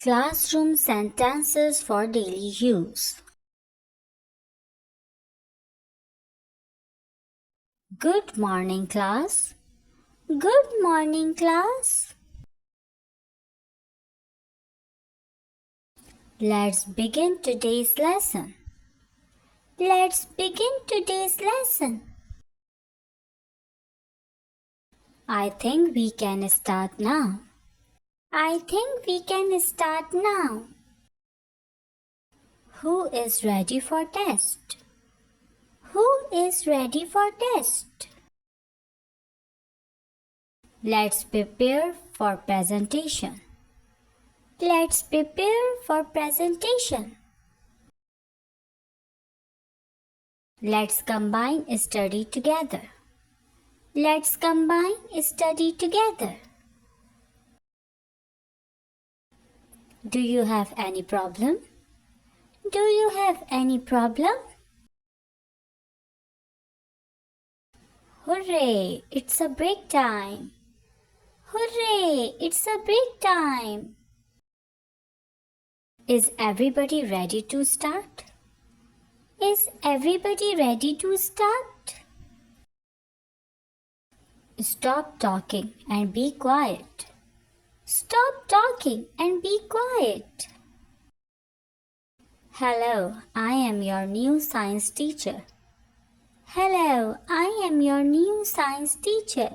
Classroom sentenences for daily use. Good morning, class. Good morning, class. Let's begin today's lesson. Let's begin today's lesson. I think we can start now. I think we can start now. Who is ready for test? Who is ready for test? Let's prepare for presentation. Let's prepare for presentation. Let's combine study together. Let's combine study together. Do you have any problem? Do you have any problem? Hooray! It's a break time. Hooray! It's a break time. Is everybody ready to start? Is everybody ready to start? Stop talking and be quiet. Stop talking and be quiet. Hello, I am your new science teacher. Hello, I am your new science teacher.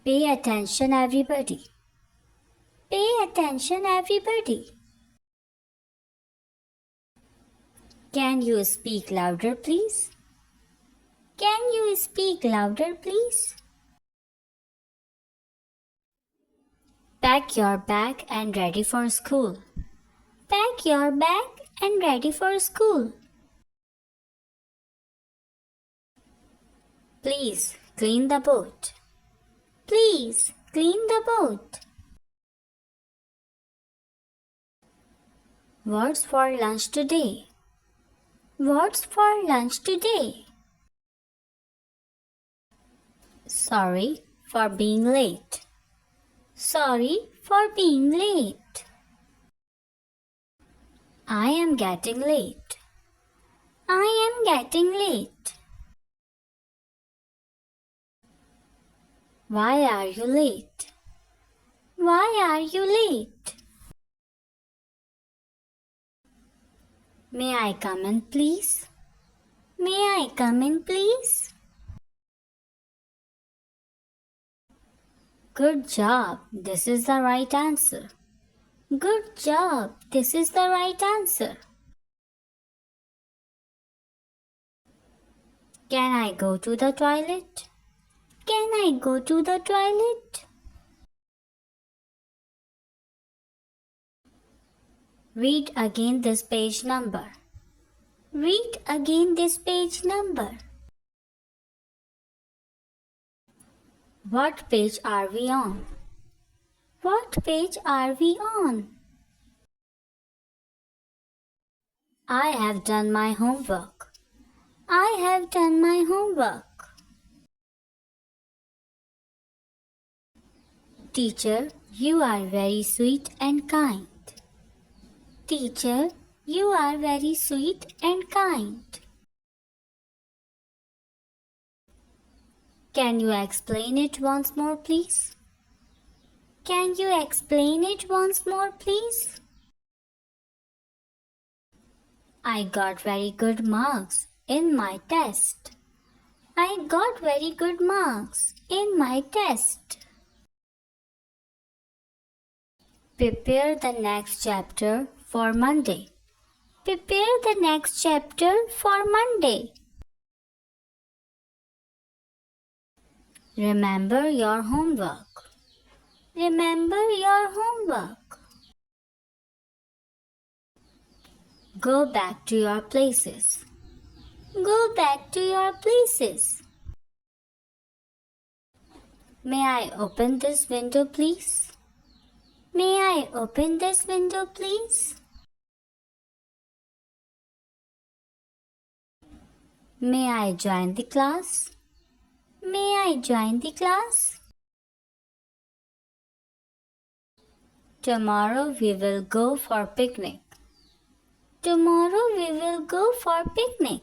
Pay attention, everybody. Pay attention, everybody. Can you speak louder, please? Can you speak louder, please? Pack your bag and ready for school. Pack your bag and ready for school. Please clean the boat. Please clean the boat. What's for lunch today? What's for lunch today? Sorry for being late. Sorry for being late. I am getting late. I am getting late. Why are you late? Why are you late? May I come in, please? May I come in, please? Good job. This is the right answer. Good job. This is the right answer. Can I go to the toilet? Can I go to the toilet? Read again this page number. Read again this page number. What page are we on? What page are we on? I have done my homework. I have done my homework. Teacher, you are very sweet and kind. Teacher, you are very sweet and kind. Can you explain it once more, please? Can you explain it once more, please? I got very good marks in my test. I got very good marks in my test. Prepare the next chapter for Monday. Prepare the next chapter for Monday. Remember your homework. Remember your homework. Go back to your places. Go back to your places. May I open this window, please? May I open this window, please? May I join the class? May I join the class? Tomorrow we will go for picnic. Tomorrow we will go for picnic.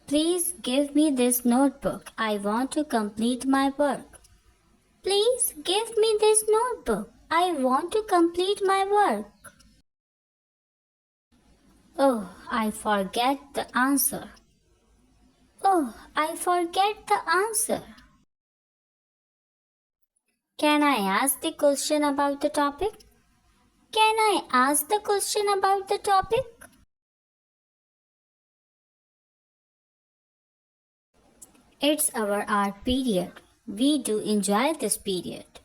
Please give me this notebook. I want to complete my work. Please give me this notebook. I want to complete my work. Oh, I forget the answer. Oh, I forget the answer. Can I ask the question about the topic? Can I ask the question about the topic? It's our art period. We do enjoy this period.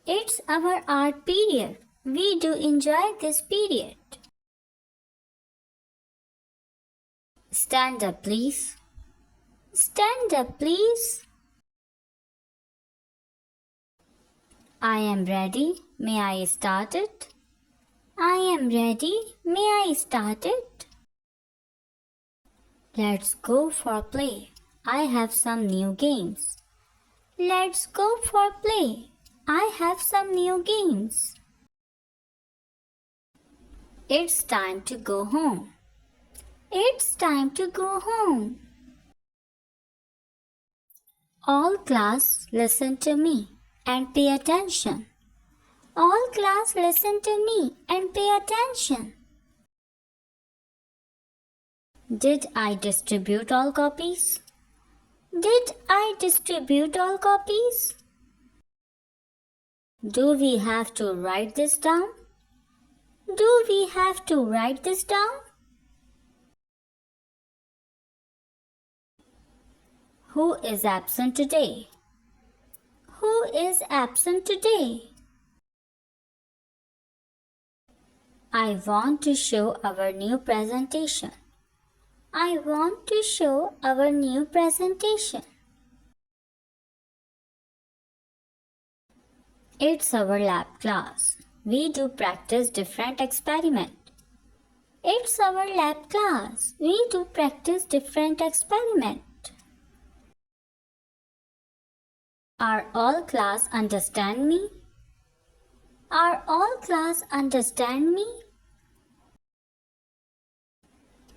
It's our art period. We do enjoy this period. Stand up, please. Stand up, please. I am ready. May I start it? I am ready. May I start it? Let's go for play. I have some new games. Let's go for play. I have some new games. It's time to go home. It's time to go home. All class, listen to me and pay attention. All class, listen to me and pay attention. Did I distribute all copies? Did I distribute all copies? Do we have to write this down? Do we have to write this down? Who is absent today? Who is absent today? I want to show our new presentation. I want to show our new presentation. It's our lab class. We do practice different experiment. It's our lab class. We do practice different experiment. Are all class understand me? Are all class understand me?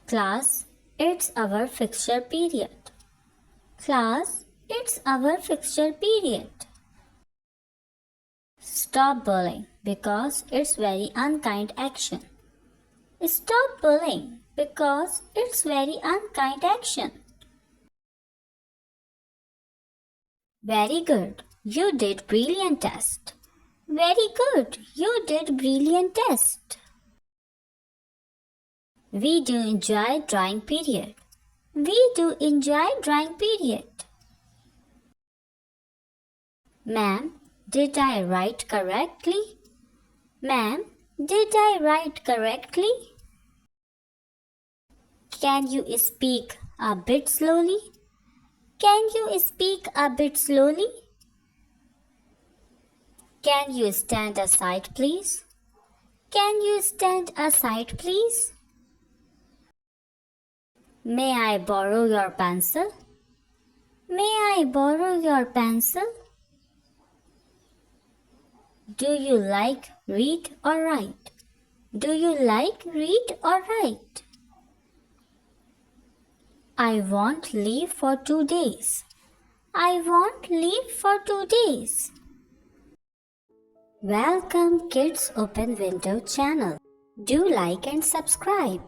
Class, it's our fixture period. Class, it's our fixture period. Stop bullying because it's very unkind action. Stop bullying because it's very unkind action. Very good. You did brilliant test. Very good. You did brilliant test. We do enjoy drawing period. We do enjoy drawing period. Ma'am, did I write correctly? Ma'am, did I write correctly? Can you speak a bit slowly? Can you speak a bit slowly? Can you stand aside, please? Can you stand aside, please? May I borrow your pencil? May I borrow your pencil? Do you like read or write? Do you like read or write? I want leave for 2 days. I want leave for 2 days. Welcome Kids Open Window channel. Do like and subscribe.